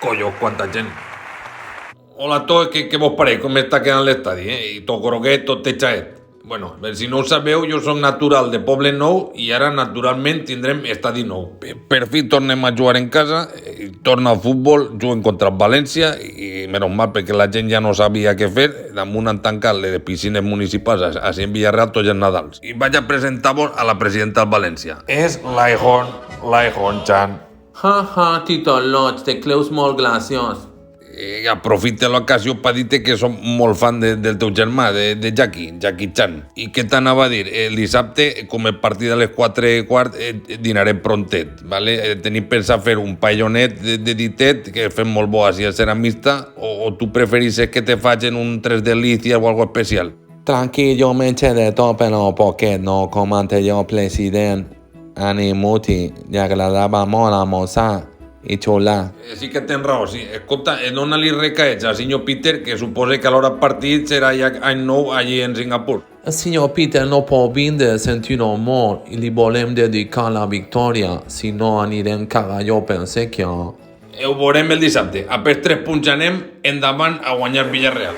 Collo, quanta gent. Hola a tots, què vos pareix? Com està quedant l'estadi, I tot groguet, tot techaet. Bueno, si no ho sabeu, jo soc natural de Poble Nou i ara naturalment tindrem estadi nou. Per fi tornem a jugar en casa, torna al futbol, juguen contra el València i menys mal perquè la gent ja no sabia què fer, damunt han tancat les piscines municipals així en Villarreal tots els Nadals. I vaig a presentar-vos a la presidenta del València. És l'Aijón Chan. Ha, Tito Loig, te creus molt graciós. Aprofita l'ocasió per dir-te que som molt fan del teu germà, de Jackie Chan. I què t'anava a dir? El dissabte, com el partit a les 4:15, dinarem prontet, ¿vale? Tenim pensat fer un paellonet de ditet, que fem molt bo així a ceramista, o tu preferisses que te facin un tres delicias o algo especial? Tranquillo, menche de todo, pero porque no, como anterior presidente, Animuti, le agradava molt almorzar i xular. Sí que tens raó, sí. Escolta, dona-li recaets al senyor Peter, que suposa que a l'hora partit serà ja any nou allí en Singapur. El senyor Peter no pot vindre, sentir-ho molt, i li volem dedicar la victòria, si no anirem cagalló per sequia. Ho veurem el dissabte. A per 3 punts anem, endavant a guanyar Villarreal.